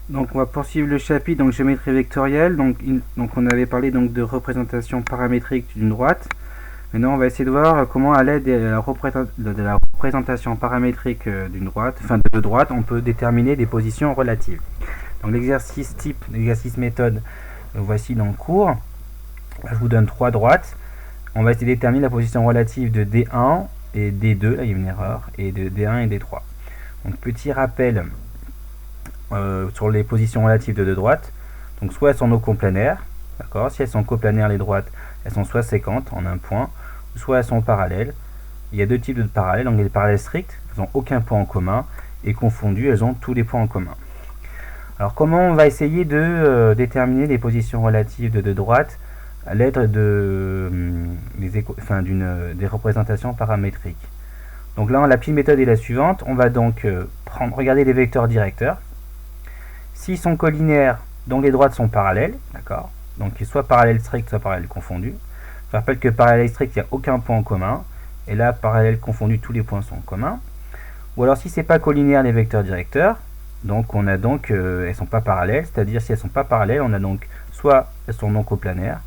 Donc on va poursuivre le chapitre donc géométrie vectorielle. Donc on avait parlé donc de représentation paramétrique d'une droite. Maintenant on va essayer de voir comment à l'aide de la représentation paramétrique d'une droite, enfin de droite, on peut déterminer des positions relatives. Donc l'exercice type, l'exercice méthode, le voici dans le cours. Là, je vous donne 3 droites. On va essayer de déterminer la position relative de D1 et D2, là il y a une erreur, et de D1 et D3. Donc petit rappel sur les positions relatives de deux droites. Donc soit elles sont non coplanaires, d'accord. Si elles sont coplanaires les droites, elles sont soit séquentes en un point, soit elles sont parallèles. Il y a deux types de parallèles, donc les parallèles strictes, elles n'ont aucun point en commun, et confondues, elles ont tous les points en commun. Alors comment on va essayer de déterminer les positions relatives de deux droites à l'aide des représentations paramétriques. Donc là, la petite méthode est la suivante. On va donc regarder les vecteurs directeurs. S'ils sont collinaires, donc les droites sont parallèles, d'accord. Donc soit parallèles strictes, soit parallèles confondues. Je rappelle que parallèle strict, il n'y a aucun point en commun. Et là, parallèle confondu, tous les points sont en commun. Ou alors si c'est pas collinaire les vecteurs directeurs, donc on a donc elles sont pas parallèles, c'est-à-dire si elles sont pas parallèles, on a donc soit elles sont non coplanaires,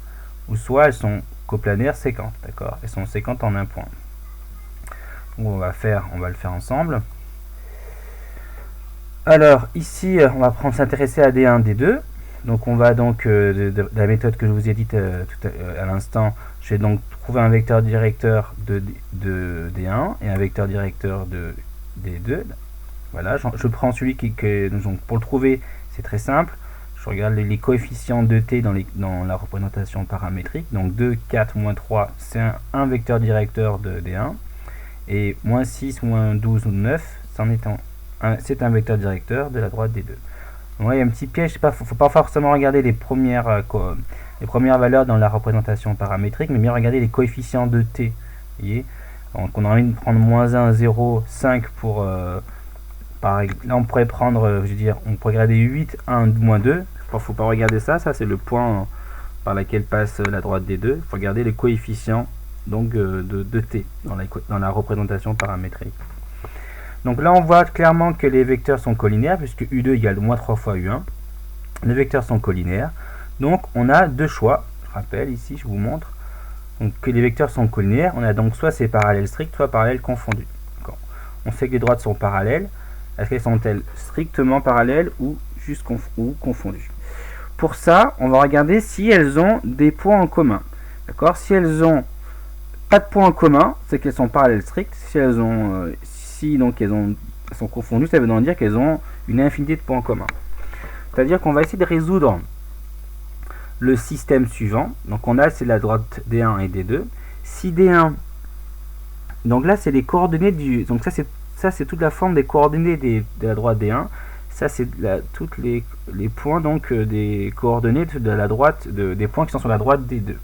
ou soit elles sont coplanaires séquentes, d'accord. Elles sont séquentes en un point. Donc on va le faire ensemble. Alors ici on va s'intéresser à D1, D2. Donc on va donc de la méthode que je vous ai dite à l'instant, je vais donc trouver un vecteur directeur de D1 et un vecteur directeur de D2. Voilà, je prends celui donc pour le trouver, c'est très simple. Je regarde les coefficients de t dans la représentation paramétrique. Donc 2, 4, moins 3, c'est un vecteur directeur de D1. Et moins 6, moins 12 ou 9, c'est un vecteur directeur de la droite D2. Donc là, il y a un petit piège, il ne faut pas forcément regarder les premières valeurs dans la représentation paramétrique, mais bien regarder les coefficients de t. Vous voyez, donc on a envie de prendre moins 1, 0, 5 pour... là on pourrait prendre, on pourrait regarder 8, 1, moins 2. Il ne faut pas regarder ça c'est le point par lequel passe la droite D2. Il faut regarder les coefficients donc, de t dans la représentation paramétrique. Donc là on voit clairement que les vecteurs sont collinaires puisque U2 égale moins 3 fois U1. Les vecteurs sont collinaires. Donc on a deux choix. Je rappelle ici, je vous montre. Donc que les vecteurs sont collinaires, on a donc soit c'est parallèle strict, soit parallèle confondu. On sait que les droites sont parallèles. Est-ce qu'elles sont-elles strictement parallèles ou juste confondues? Pour ça, on va regarder si elles ont des points en commun. D'accord? Si elles ont pas de points en commun, c'est qu'elles sont parallèles strictes. Si elles ont elles sont confondues, ça veut donc dire qu'elles ont une infinité de points en commun. C'est-à-dire qu'on va essayer de résoudre le système suivant. Donc on a, c'est la droite D1 et D2. Si D1, donc là c'est les coordonnées du... Donc ça c'est toute la forme des coordonnées de la droite D1. Ça c'est tous les points donc des coordonnées de la droite, des points qui sont sur la droite D2.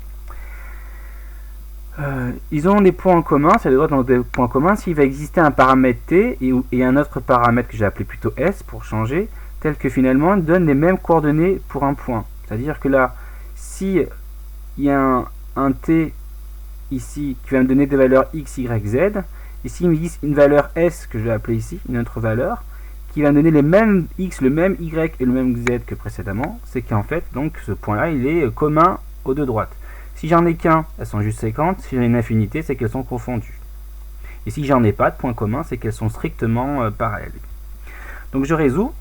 Ils ont des points en commun, c'est les droites ont des points communs s'il va exister un paramètre t et un autre paramètre que j'ai appelé plutôt s pour changer, tel que finalement ils donnent les mêmes coordonnées pour un point. C'est-à-dire que là, si il y a un t ici qui va me donner des valeurs x, y, z, ici ils me disent une valeur s que je vais appeler ici, une autre valeur, qui va me donner les mêmes x, le même y et le même z que précédemment, c'est qu'en fait donc ce point-là il est commun aux deux droites. Si j'en ai qu'un, elles sont juste séquentes. Si j'en ai une infinité, c'est qu'elles sont confondues. Et si j'en ai pas de point commun, c'est qu'elles sont strictement parallèles. Donc je résous.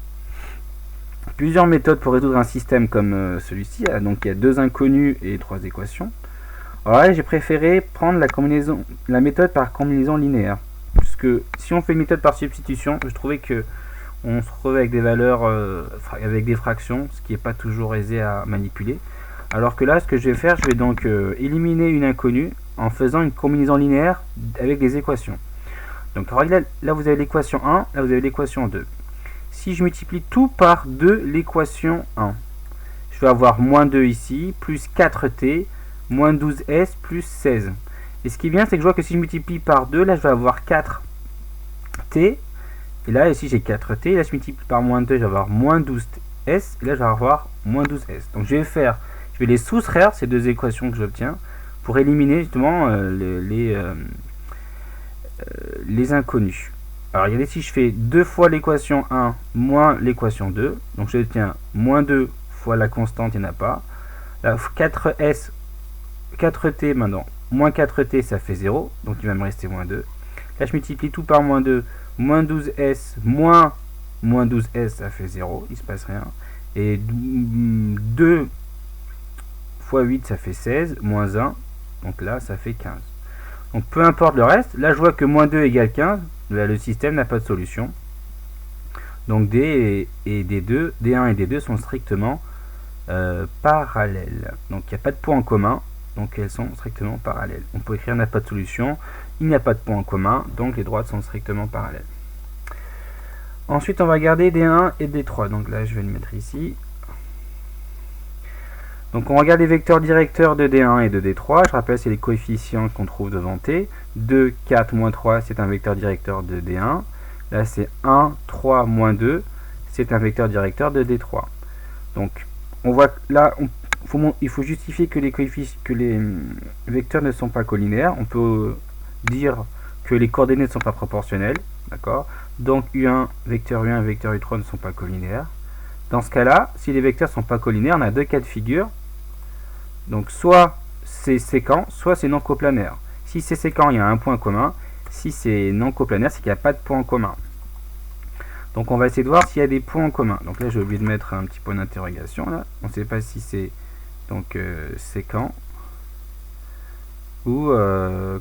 Plusieurs méthodes pour résoudre un système comme celui-ci. Donc il y a deux inconnus et trois équations. Alors là, j'ai préféré prendre la méthode par combinaison linéaire. Puisque si on fait une méthode par substitution, je trouvais que on se retrouve avec des valeurs, avec des fractions, ce qui n'est pas toujours aisé à manipuler. Alors que là, ce que je vais faire, je vais donc éliminer une inconnue en faisant une combinaison linéaire avec des équations. Donc là vous avez l'équation 1, là vous avez l'équation 2. Si je multiplie tout par 2 l'équation 1, je vais avoir moins 2 ici, plus 4t, moins 12s, plus 16. Et ce qui est bien, c'est que je vois que si je multiplie par 2, là je vais avoir 4t. Et là, ici j'ai 4t, là je multiplie par moins 2, je vais avoir moins 12s, et là je vais avoir moins 12s. Donc je vais les soustraire, ces deux équations que j'obtiens, pour éliminer justement les inconnus. Alors regardez, si je fais 2 fois l'équation 1 moins l'équation 2, donc je tiens moins 2 fois la constante, il n'y en a pas. Là, 4s, 4t maintenant, moins 4t ça fait 0, donc il va me rester moins 2. Là je multiplie tout par moins 2, moins 12s, moins 12s ça fait 0, il ne se passe rien. Et 2 fois 8 ça fait 16, moins 1, donc là ça fait 15. Donc peu importe le reste, là je vois que moins 2 égale 15, là, le système n'a pas de solution. Donc D et D2, D1 et D2 sont strictement parallèles. Donc il n'y a pas de point en commun, donc elles sont strictement parallèles. On peut écrire n'a pas de solution, il n'y a pas de point en commun, donc les droites sont strictement parallèles. Ensuite on va regarder D1 et D3, donc là je vais le mettre ici. Donc on regarde les vecteurs directeurs de D1 et de D3, je rappelle c'est les coefficients qu'on trouve devant T. 2, 4, moins 3 c'est un vecteur directeur de D1. Là c'est 1, 3, moins 2, c'est un vecteur directeur de D3. Donc on voit que là, il faut justifier que les vecteurs ne sont pas collinaires. On peut dire que les coordonnées ne sont pas proportionnelles. D'accord. Donc U1, vecteur U1 et vecteur U3 ne sont pas collinaires. Dans ce cas-là, si les vecteurs ne sont pas collinaires, on a deux cas de figure. Donc soit c'est séquent, soit c'est non coplanaire. Si c'est séquent, il y a un point commun. Si c'est non coplanaire, c'est qu'il n'y a pas de point commun. Donc on va essayer de voir s'il y a des points en commun. Donc là j'ai oublié de mettre un petit point d'interrogation là. On ne sait pas si c'est donc séquent ou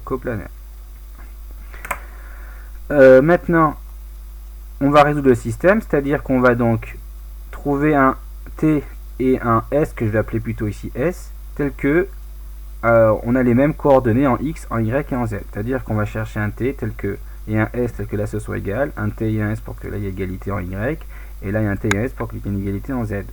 coplanaire. Maintenant on va résoudre le système, c'est-à-dire qu'on va donc trouver un T et un S, que je vais appeler plutôt ici S, tel que on a les mêmes coordonnées en X, en Y et en Z. C'est-à-dire qu'on va chercher un T tel que et un S tel que là ce soit égal, un T et un S pour que là il y ait égalité en Y, et là il y a un T et un S pour qu'il y ait une égalité en Z.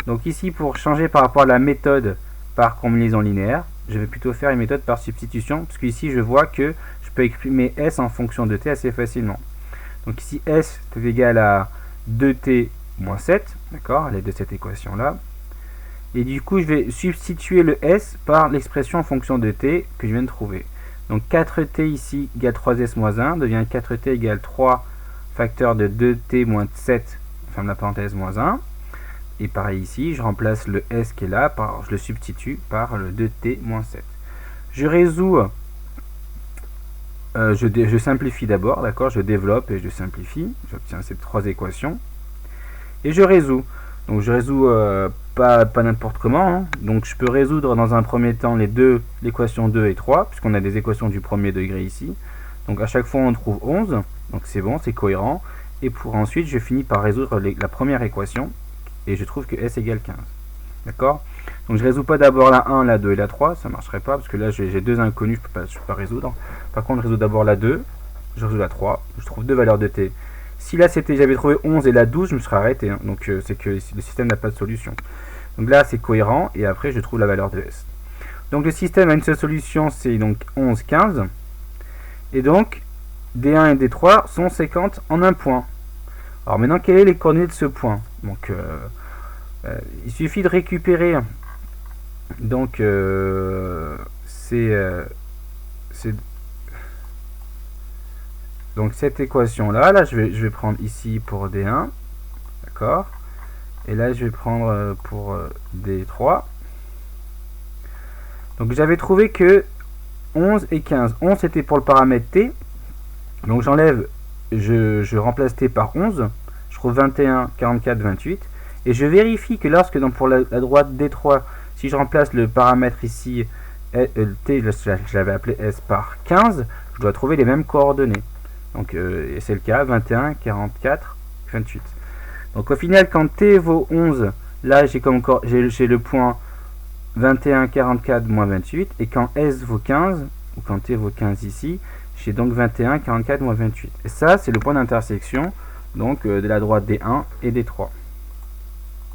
Donc ici, pour changer par rapport à la méthode par combinaison linéaire, je vais plutôt faire une méthode par substitution, parce qu'ici je vois que je peux exprimer S en fonction de T assez facilement. Donc ici S est égal à 2T moins 7, d'accord, à l'aide de cette équation là. Et du coup je vais substituer le S par l'expression en fonction de T que je viens de trouver. Donc 4t ici égale 3s moins 1 devient 4t égale 3 facteur de 2t moins 7, ferme la parenthèse, moins 1. Et pareil ici, je remplace le s qui est là, je le substitue par le 2t moins 7. Je résous, je simplifie d'abord, d'accord, je développe et je simplifie, j'obtiens ces trois équations. Et je résous. Donc je résous pas n'importe comment, hein. Donc je peux résoudre dans un premier temps l'équation 2 et 3, puisqu'on a des équations du premier degré ici. Donc à chaque fois on trouve 11, donc c'est bon, c'est cohérent. Et pour ensuite je finis par résoudre la première équation, et je trouve que S égale 15. D'accord. Donc je résous pas d'abord la 1, la 2 et la 3, ça marcherait pas, parce que là j'ai deux inconnus, je peux pas résoudre. Par contre je résous d'abord la 2, je résous la 3, je trouve deux valeurs de T. Si là j'avais trouvé 11 et la 12, je me serais arrêté, hein. Donc c'est que le système n'a pas de solution. Donc là c'est cohérent, et après je trouve la valeur de S. Donc le système a une seule solution, c'est donc 11, 15. Et donc D1 et D3 sont séquentes en un point. Alors maintenant, quelles sont les coordonnées de ce point? Donc il suffit de récupérer donc donc cette équation là, je vais prendre ici pour D1, d'accord, et là je vais prendre pour D3. Donc j'avais trouvé que 11 et 15, 11 c'était pour le paramètre T, donc j'enlève, je remplace T par 11, je trouve 21, 44, 28, et je vérifie que lorsque, donc pour la droite D3, si je remplace le paramètre ici T, je l'avais appelé S par 15, je dois trouver les mêmes coordonnées. Donc c'est le cas, 21, 44, 28. Donc au final, quand T vaut 11, là j'ai le point 21, 44, moins 28, et quand S vaut 15, ou quand T vaut 15 ici, j'ai donc 21, 44, moins 28. Et ça, c'est le point d'intersection donc de la droite D1 et D3.